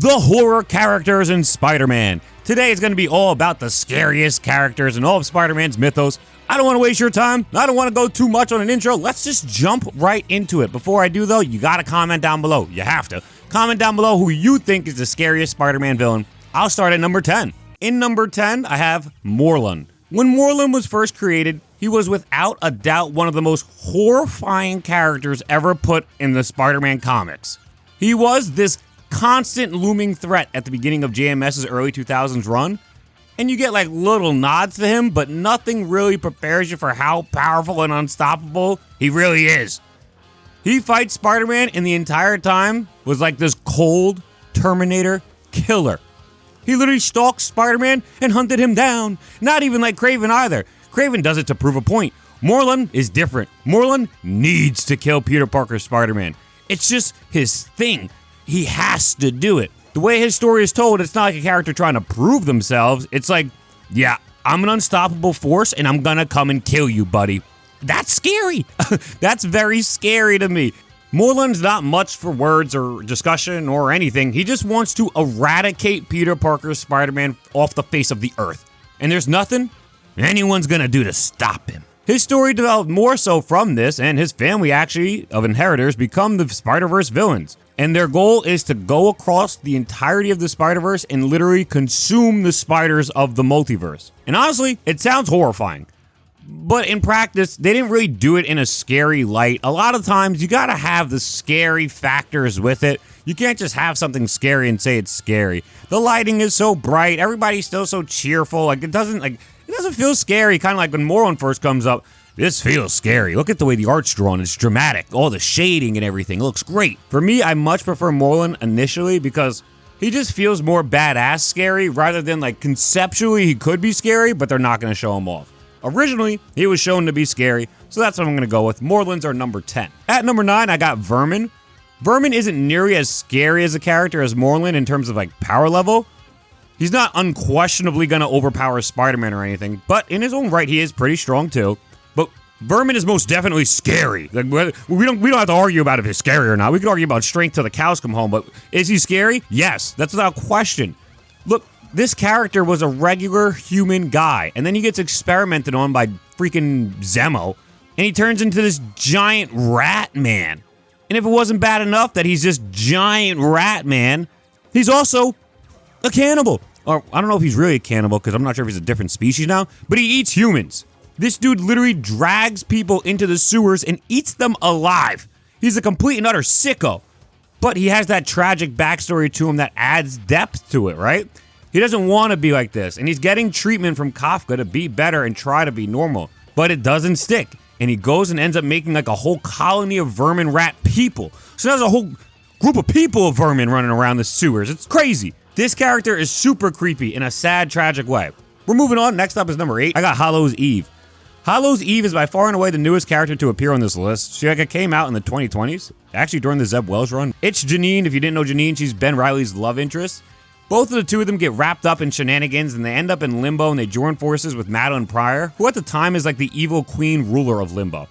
the horror characters in Spider-Man. Today is going to be all about the scariest characters in all of Spider-Man's mythos. I don't want to waste your time. I don't want to go too much on an intro. Let's just jump right into it. Before I do, though, you got to comment down below. You have to. Comment down below who you think is the scariest Spider-Man villain. I'll start at number 10. In number 10, I have Morlun. When Morlun was first created, he was without a doubt one of the most horrifying characters ever put in the Spider-Man comics. He was this constant looming threat at the beginning of JMS's early 2000s run, and you get like little nods to him, but nothing really prepares you for how powerful and unstoppable he really is. He fights Spider-Man, and the entire time was like this cold Terminator killer. He literally stalked Spider-Man and hunted him down. Not even like Kraven either. Kraven does it to prove a point. Morlun is different. Morlun needs to kill Peter Parker's Spider-Man. It's just his thing. He has to do it. The way his story is told, it's not like a character trying to prove themselves. It's like, yeah, I'm an unstoppable force and I'm gonna come and kill you, buddy. That's scary. That's very scary to me. Morlun's not much for words or discussion or anything. He just wants to eradicate Peter Parker's Spider-Man off the face of the earth. And there's nothing anyone's gonna do to stop him. His story developed more so from this, and his family actually, of inheritors, become the Spider-Verse villains. And their goal is to go across the entirety of the Spider-Verse and literally consume the spiders of the multiverse. And honestly, it sounds horrifying. But in practice, they didn't really do it in a scary light. A lot of times, you gotta have the scary factors with it. You can't just have something scary and say it's scary. The lighting is so bright, everybody's still so cheerful. It doesn't feel scary, kind of like when Morlun first comes up. This feels scary. Look at the way the art's drawn. It's dramatic. All the shading and everything. It looks great. For me, I much prefer Morlun initially because he just feels more badass scary rather than like conceptually he could be scary, but they're not going to show him off. Originally, he was shown to be scary, so that's what I'm going to go with. Morlun's are number 10. At number 9, I got Vermin. Vermin isn't nearly as scary as a character as Morlun in terms of like power level. He's not unquestionably going to overpower Spider-Man or anything, but in his own right, he is pretty strong too. But Vermin is most definitely scary. Like, we don't have to argue about if he's scary or not. We can argue about strength till the cows come home, but is he scary? Yes, that's without question. Look, this character was a regular human guy, and then he gets experimented on by freaking Zemo, and he turns into this giant rat man. And if it wasn't bad enough that he's this giant rat man, he's also a cannibal. Or I don't know if he's really a cannibal because I'm not sure if he's a different species now, but he eats humans. This dude literally drags people into the sewers and eats them alive. He's a complete and utter sicko. But he has that tragic backstory to him that adds depth to it, right? He doesn't want to be like this, and he's getting treatment from Kafka to be better and try to be normal. But it doesn't stick, and he goes and ends up making like a whole colony of vermin rat people. So there's a whole group of people of vermin running around the sewers. It's crazy. This character is super creepy in a sad, tragic way. We're moving on. Next up is number 8. I got Hallows Eve. Hallows Eve is by far and away the newest character to appear on this list. She came out in the 2020s, actually during the Zeb Wells run. It's Janine. If you didn't know Janine, she's Ben Reilly's love interest. Both of the two of them get wrapped up in shenanigans, and they end up in Limbo, and they join forces with Madeline Pryor, who at the time is like the evil queen ruler of Limbo.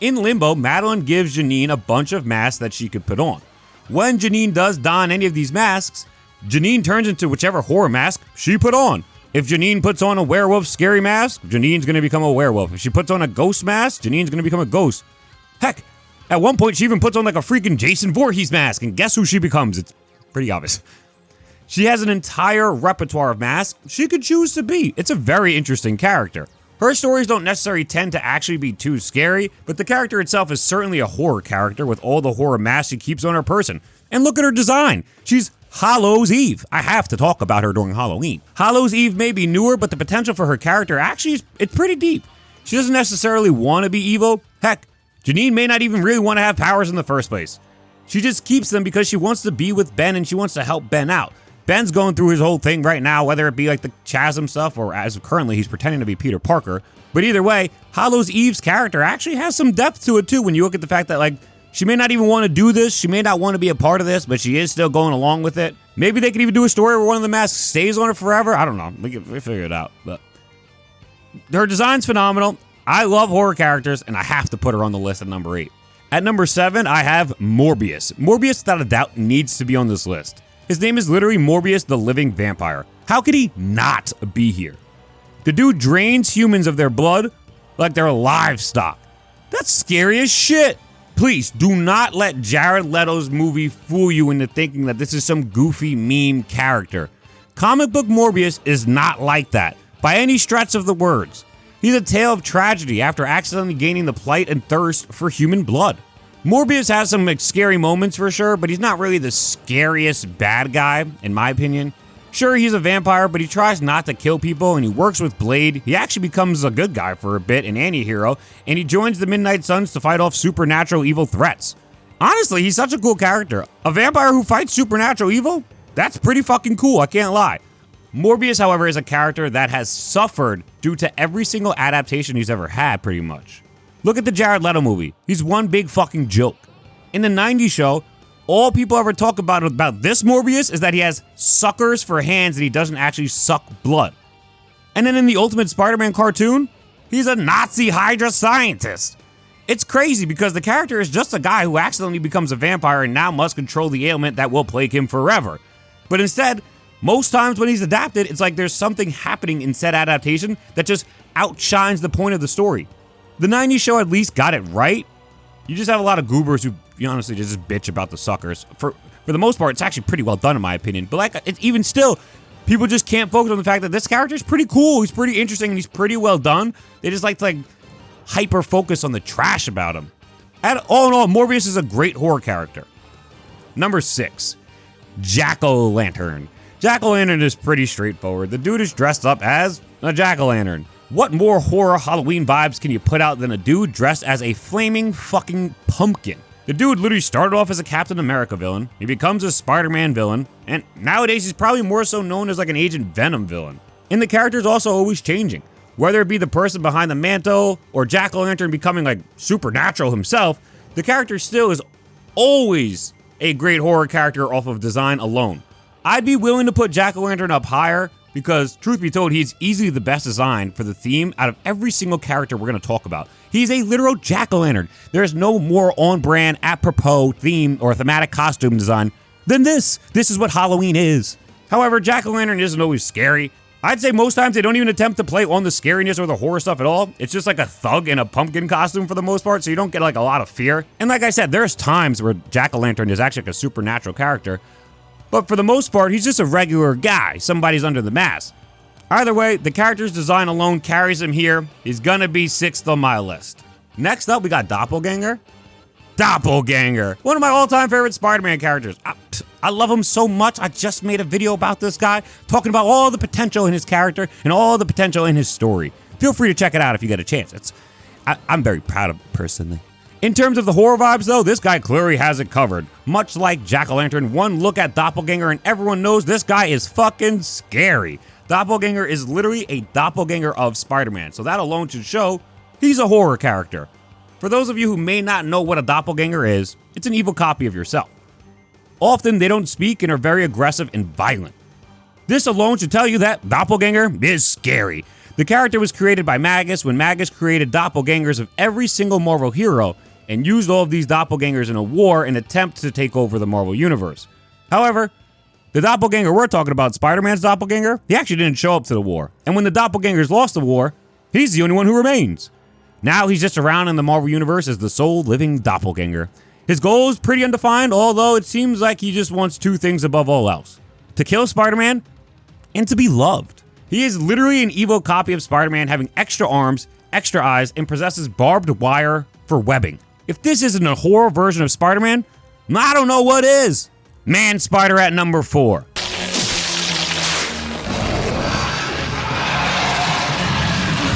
In Limbo, Madeline gives Janine a bunch of masks that she could put on. When Janine does don any of these masks, Janine turns into whichever horror mask she put on. If Janine puts on a werewolf scary mask, Janine's going to become a werewolf. If she puts on a ghost mask, Janine's going to become a ghost. Heck, at one point she even puts on like a freaking Jason Voorhees mask, and guess who she becomes? It's pretty obvious. She has an entire repertoire of masks she could choose to be. It's a very interesting character. Her stories don't necessarily tend to actually be too scary, but the character itself is certainly a horror character with all the horror masks she keeps on her person. And look at her design. She's Hallows Eve. I have to talk about her during Halloween. Hallows Eve may be newer, but the potential for her character actually it's pretty deep. She doesn't necessarily want to be evil. Heck, Janine may not even really want to have powers in the first place. She just keeps them because she wants to be with Ben and she wants to help Ben out. Ben's going through his whole thing right now, whether it be like the Chasm stuff or as of currently he's pretending to be Peter Parker. But either way, Hallows Eve's character actually has some depth to it too when you look at the fact that like she may not even want to do this, she may not want to be a part of this, but she is still going along with it. Maybe they could even do a story where one of the masks stays on her forever. I don't know. We figure it out. But her design's phenomenal. I love horror characters, and I have to put her on the list at number 8. At number 7, I have Morbius. Morbius, without a doubt, needs to be on this list. His name is literally Morbius the Living Vampire. How could he not be here? The dude drains humans of their blood like they're livestock. That's scary as shit. Please do not let Jared Leto's movie fool you into thinking that this is some goofy meme character. Comic book Morbius is not like that, by any stretch of the words. He's a tale of tragedy after accidentally gaining the plight and thirst for human blood. Morbius has some scary moments for sure, but he's not really the scariest bad guy, in my opinion. Sure, he's a vampire, but he tries not to kill people, and he works with Blade. He actually becomes a good guy for a bit, an anti-hero, and he joins the Midnight Suns to fight off supernatural evil threats. Honestly, he's such a cool character. A vampire who fights supernatural evil? That's pretty fucking cool, I can't lie. Morbius, however, is a character that has suffered due to every single adaptation he's ever had, pretty much. Look at the Jared Leto movie. He's one big fucking joke. In the 90s show, all people ever talk about this Morbius is that he has suckers for hands and he doesn't actually suck blood. And then in the Ultimate Spider-Man cartoon, he's a Nazi Hydra scientist. It's crazy because the character is just a guy who accidentally becomes a vampire and now must control the ailment that will plague him forever. But instead, most times when he's adapted, it's like there's something happening in said adaptation that just outshines the point of the story. The 90s show at least got it right. You just have a lot of goobers who honestly just bitch about the suckers. For the most part, it's actually pretty well done in my opinion. But even still, people just can't focus on the fact that this character is pretty cool. He's pretty interesting and he's pretty well done. They just like to hyper focus on the trash about him. And all in all, Morbius is a great horror character. Number 6, Jack-o'-lantern. Jack-o'-lantern is pretty straightforward. The dude is dressed up as a jack-o'-lantern. What more horror Halloween vibes can you put out than a dude dressed as a flaming fucking pumpkin? The dude literally started off as a Captain America villain, he becomes a Spider-Man villain, and nowadays he's probably more so known as like an Agent Venom villain. And the character's also always changing. Whether it be the person behind the mantle, or Jack-o'-lantern becoming like supernatural himself, the character still is always a great horror character off of design alone. I'd be willing to put Jack-o'-lantern up higher, because truth be told, he's easily the best design for the theme out of every single character we're going to talk about. He's a literal jack-o'-lantern. There's no more on-brand, apropos theme or thematic costume design than this. This is what Halloween is. However, jack-o'-lantern isn't always scary. I'd say most times they don't even attempt to play on the scariness or the horror stuff at all. It's just like a thug in a pumpkin costume for the most part, so you don't get like a lot of fear. And like I said, there's times where jack-o'-lantern is actually like a supernatural character. But for the most part, he's just a regular guy. Somebody's under the mask. Either way, the character's design alone carries him here. He's gonna be 6th on my list. Next up, we got Doppelganger. Doppelganger, one of my all-time favorite Spider-Man characters. I love him so much. I just made a video about this guy, talking about all the potential in his character and all the potential in his story. Feel free to check it out if you get a chance. I'm very proud of it personally. In terms of the horror vibes though, this guy clearly has it covered. Much like Jack-o'-lantern, one look at Doppelganger and everyone knows this guy is fucking scary. Doppelganger is literally a doppelganger of Spider-Man, so that alone should show he's a horror character. For those of you who may not know what a doppelganger is, it's an evil copy of yourself. Often they don't speak and are very aggressive and violent. This alone should tell you that Doppelganger is scary. The character was created by Magus when Magus created doppelgangers of every single Marvel hero and used all of these doppelgangers in a war in an attempt to take over the Marvel Universe. However, the doppelganger we're talking about, Spider-Man's doppelganger, he actually didn't show up to the war. And when the doppelgangers lost the war, he's the only one who remains. Now he's just around in the Marvel Universe as the sole living doppelganger. His goal is pretty undefined, although it seems like he just wants 2 things above all else: to kill Spider-Man and to be loved. He is literally an evil copy of Spider-Man, having extra arms, extra eyes, and possesses barbed wire for webbing. If this isn't a horror version of Spider-Man, I don't know what is. Man-Spider at number 4.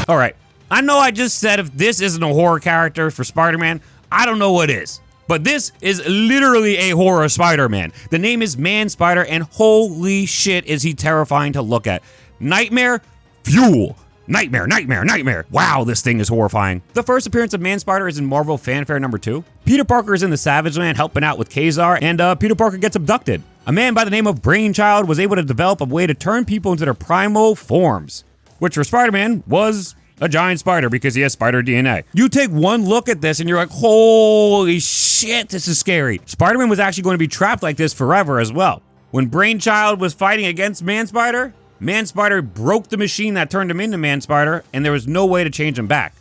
Alright, I know I just said if this isn't a horror character for Spider-Man, I don't know what is. But this is literally a horror Spider-Man. The name is Man-Spider, and holy shit is he terrifying to look at. Nightmare, fuel. Nightmare, nightmare, nightmare. Wow, this thing is horrifying. The first appearance of Man-Spider is in Marvel Fanfare number 2. Peter Parker is in the Savage Land helping out with Kazar, and Peter Parker gets abducted. A man by the name of Brainchild was able to develop a way to turn people into their primal forms, which for Spider-Man was a giant spider because he has spider DNA. You take one look at this and you're like, holy shit, this is scary. Spider-Man was actually going to be trapped like this forever as well. When Brainchild was fighting against Man-Spider, Man-Spider broke the machine that turned him into Man-Spider, and there was no way to change him back.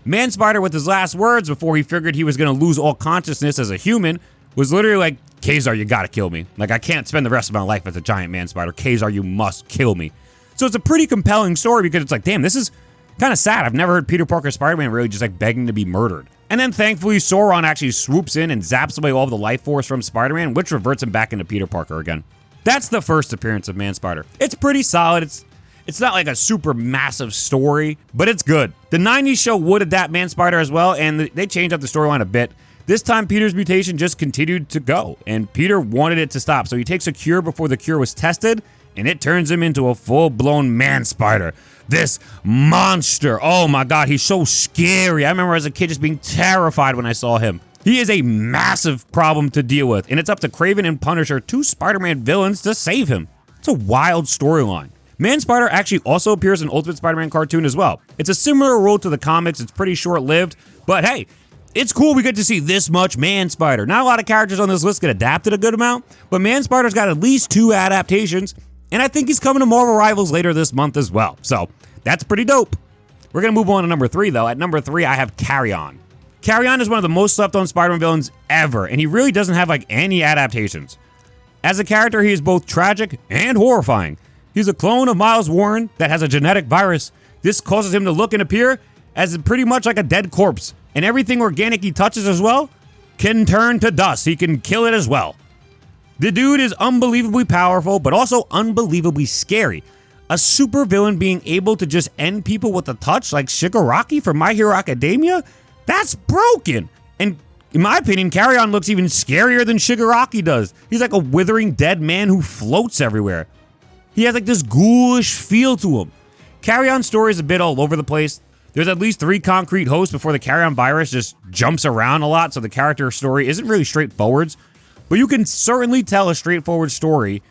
Man-Spider, with his last words before he figured he was going to lose all consciousness as a human, was literally like, Kazar, you gotta kill me. Like, I can't spend the rest of my life as a giant Man-Spider. Kazar, you must kill me. So it's a pretty compelling story because it's like, damn, this is kind of sad. I've never heard Peter Parker Spider-Man really just like begging to be murdered. And then thankfully Sauron actually swoops in and zaps away all the life force from Spider-Man, which reverts him back into Peter Parker again. That's the first appearance of Man-Spider. It's pretty solid. It's not like a super massive story, but it's good. The 90s show would adapt Man-Spider as well, and they changed up the storyline a bit. This time, Peter's mutation just continued to go, and Peter wanted it to stop. So he takes a cure before the cure was tested, and it turns him into a full-blown Man-Spider. This monster. Oh my God, he's so scary. I remember as a kid just being terrified when I saw him. He is a massive problem to deal with, and it's up to Kraven and Punisher, two Spider-Man villains, to save him. It's a wild storyline. Man-Spider actually also appears in Ultimate Spider-Man cartoon as well. It's a similar role to the comics. It's pretty short-lived, but hey, it's cool we get to see this much Man-Spider. Not a lot of characters on this list get adapted a good amount, but Man-Spider's got at least 2 adaptations, and I think he's coming to Marvel Rivals later this month as well. So that's pretty dope. We're going to move on to number 3, though. At number 3, I have Carrion. Carrion is one of the most slept-on Spider-Man villains ever, and he really doesn't have like any adaptations. As a character, he is both tragic and horrifying. He's a clone of Miles Warren that has a genetic virus. This causes him to look and appear as pretty much like a dead corpse. And everything organic he touches as well can turn to dust. He can kill it as well. The dude is unbelievably powerful, but also unbelievably scary. A supervillain being able to just end people with a touch like Shigaraki from My Hero Academia? That's broken. And in my opinion, Carrion looks even scarier than Shigaraki does. He's like a withering dead man who floats everywhere. He has like this ghoulish feel to him. Carrion's story is a bit all over the place. There's at least 3 concrete hosts before the Carrion virus just jumps around a lot, so the character story isn't really straightforward. But you can certainly tell a straightforward story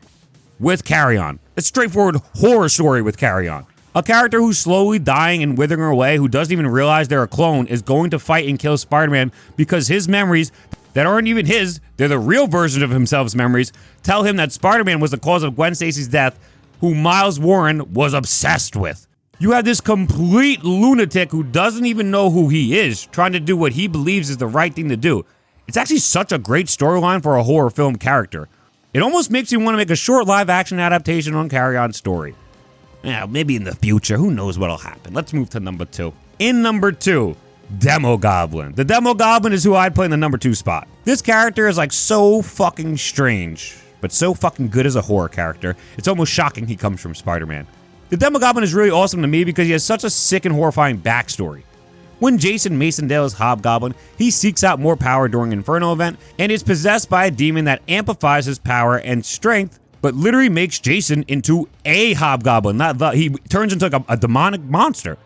with Carrion. A straightforward horror story with Carrion. A character who's slowly dying and withering away, who doesn't even realize they're a clone, is going to fight and kill Spider-Man because his memories that aren't even his, they're the real version of himself's memories, tell him that Spider-Man was the cause of Gwen Stacy's death, who Miles Warren was obsessed with. You have this complete lunatic who doesn't even know who he is, trying to do what he believes is the right thing to do. It's actually such a great storyline for a horror film character. It almost makes me want to make a short live-action adaptation on Carrion's story. Yeah, maybe in the future, who knows what'll happen. Let's move to number 2. In number 2, Demogoblin. The Demogoblin is who I'd play in the number 2 spot. This character is like so fucking strange, but so fucking good as a horror character. It's almost shocking he comes from Spider-Man. The Demogoblin is really awesome to me because he has such a sick and horrifying backstory. When Jason Masondale is Hobgoblin, he seeks out more power during an Inferno event and is possessed by a demon that amplifies his power and strength, but literally makes Jason into a Hobgoblin. He turns into a demonic monster.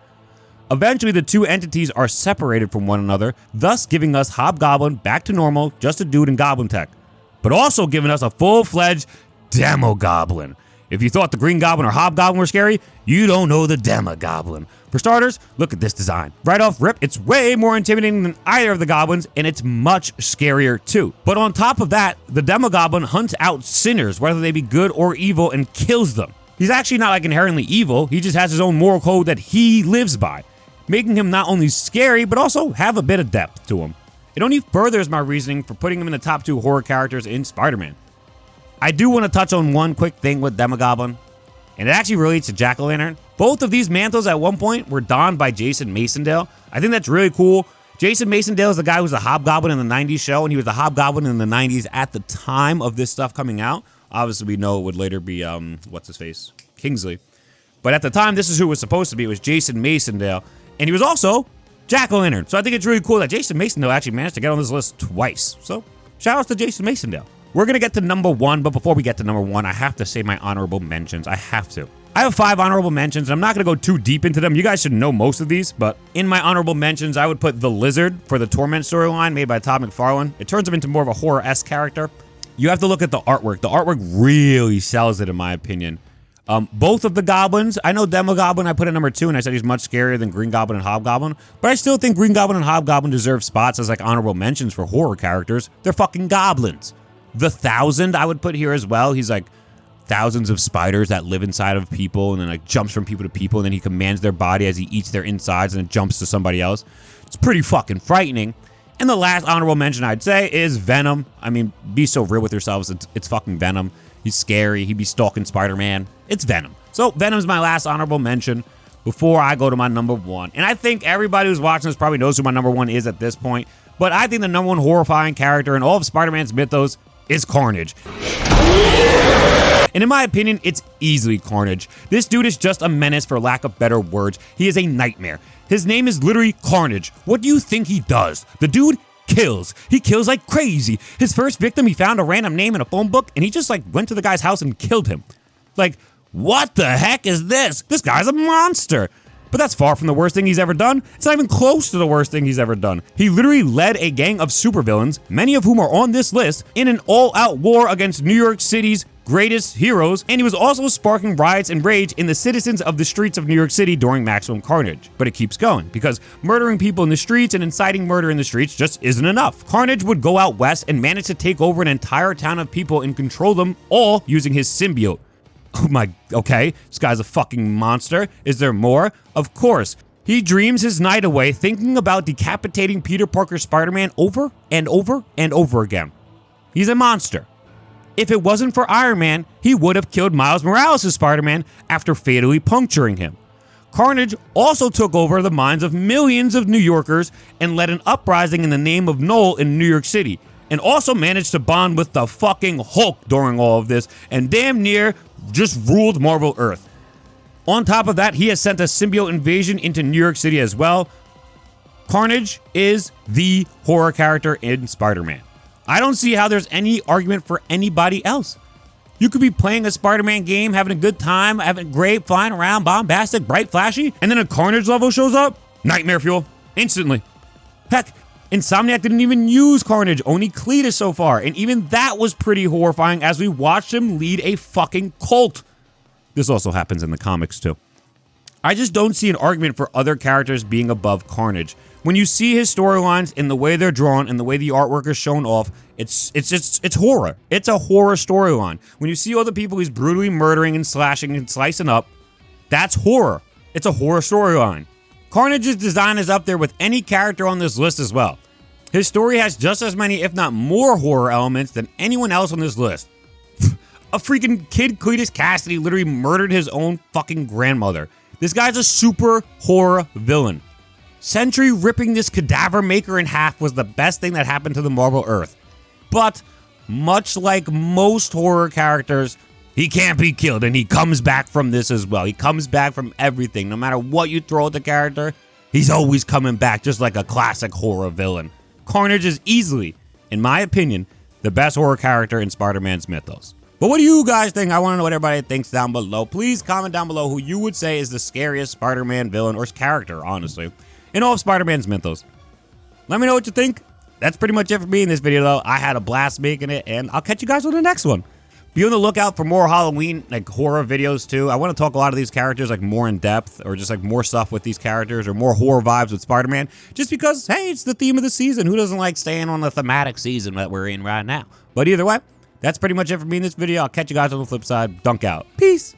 Eventually, the two entities are separated from one another, thus giving us Hobgoblin back to normal, just a dude in Goblin tech, but also giving us a full-fledged Demogoblin. If you thought the Green Goblin or Hobgoblin were scary, you don't know the Demogoblin. For starters, look at this design. Right off rip, it's way more intimidating than either of the goblins, and it's much scarier too. But on top of that, the Demogoblin hunts out sinners, whether they be good or evil, and kills them. He's actually not like inherently evil, he just has his own moral code that he lives by, making him not only scary, but also have a bit of depth to him. It only furthers my reasoning for putting him in the top 2 horror characters in Spider-Man. I do want to touch on one quick thing with Demogoblin, and it actually relates to Jack-o'-lantern. Both of these mantles at one point were donned by Jason Masondale. I think that's really cool. Jason Masondale is the guy who was the Hobgoblin in the 90s show, and he was the Hobgoblin in the 90s at the time of this stuff coming out. Obviously, we know it would later be, what's-his-face? Kingsley. But at the time, this is who it was supposed to be. It was Jason Masondale, and he was also Jack-o'-lantern. So I think it's really cool that Jason Masondale actually managed to get on this list twice. So, shout out to Jason Masondale. We're going to get to number 1, but before we get to number 1, I have to say my honorable mentions. I have to. I have 5 honorable mentions, and I'm not going to go too deep into them. You guys should know most of these, but in my honorable mentions, I would put the Lizard for the Torment storyline made by Todd McFarlane. It turns him into more of a horror-esque character. You have to look at the artwork. The artwork really sells it, in my opinion. Both of the goblins, I know Demogoblin I put at number 2, and I said he's much scarier than Green Goblin and Hobgoblin, but I still think Green Goblin and Hobgoblin deserve spots as like honorable mentions for horror characters. They're fucking goblins. The Thousand I would put here as well. He's like thousands of spiders that live inside of people and then like jumps from people to people, and then he commands their body as he eats their insides and then jumps to somebody else. It's pretty fucking frightening. And the last honorable mention I'd say is Venom. I mean, be so real with yourselves. It's fucking Venom. He's scary. He'd be stalking Spider-Man. It's Venom. So Venom's my last honorable mention before I go to my number one. And I think everybody who's watching this probably knows who my number one is at this point. But I think the number one horrifying character in all of Spider-Man's mythos is Carnage. And in my opinion, it's easily Carnage. This dude is just a menace, for lack of better words. He is a nightmare. His name is literally Carnage. What do you think he does? The dude kills. He kills like crazy. His first victim, he found a random name in a phone book, and he just like went to the guy's house and killed him. Like, what the heck is this? This guy's a monster. But that's far from the worst thing he's ever done. It's not even close to the worst thing he's ever done. He literally led a gang of supervillains, many of whom are on this list, in an all-out war against New York City's greatest heroes, and he was also sparking riots and rage in the citizens of the streets of New York City during Maximum Carnage. But it keeps going, because murdering people in the streets and inciting murder in the streets just isn't enough. Carnage would go out west and manage to take over an entire town of people and control them all using his symbiote. Oh my, okay, this guy's a fucking monster. Is there more? Of course. He dreams his night away thinking about decapitating Peter Parker's Spider-Man over and over and over again. He's a monster. If it wasn't for Iron Man, he would have killed Miles Morales' Spider-Man after fatally puncturing him. Carnage also took over the minds of millions of New Yorkers and led an uprising in the name of Noel in New York City, and also managed to bond with the fucking Hulk during all of this, and damn near just ruled Marvel Earth. On top of that, he has sent a symbiote invasion into New York City as well. Carnage is the horror character in Spider-Man. I don't see how there's any argument for anybody else. You could be playing a Spider-Man game, having a good time, having great, flying around, bombastic, bright, flashy, and then a Carnage level shows up? Nightmare fuel. Instantly. Heck, Insomniac didn't even use Carnage, only Cletus so far, and even that was pretty horrifying as we watched him lead a fucking cult. This also happens in the comics too. I just don't see an argument for other characters being above Carnage. When you see his storylines and the way they're drawn and the way the artwork is shown off, it's horror. It's a horror storyline. When you see all the people he's brutally murdering and slashing and slicing up, that's horror. It's a horror storyline. Carnage's design is up there with any character on this list as well. His story has just as many, if not more, horror elements than anyone else on this list. A freaking kid Cletus Cassidy literally murdered his own fucking grandmother. This guy's a super horror villain. Sentry ripping this cadaver maker in half was the best thing that happened to the Marvel Earth. But, much like most horror characters, he can't be killed, and he comes back from this as well. He comes back from everything. No matter what you throw at the character, he's always coming back, just like a classic horror villain. Carnage is easily, in my opinion, the best horror character in Spider-Man's mythos. But what do you guys think? I want to know what everybody thinks down below. Please comment down below who you would say is the scariest Spider-Man villain or character, honestly, in all of Spider-Man's mythos. Let me know what you think. That's pretty much it for me in this video, though. I had a blast making it, and I'll catch you guys on the next one. Be on the lookout for more Halloween, like, horror videos, too. I want to talk a lot of these characters, like, more in depth, or just, like, more stuff with these characters, or more horror vibes with Spider-Man, just because, hey, it's the theme of the season. Who doesn't like staying on the thematic season that we're in right now? But either way, that's pretty much it for me in this video. I'll catch you guys on the flip side. Dunk out. Peace.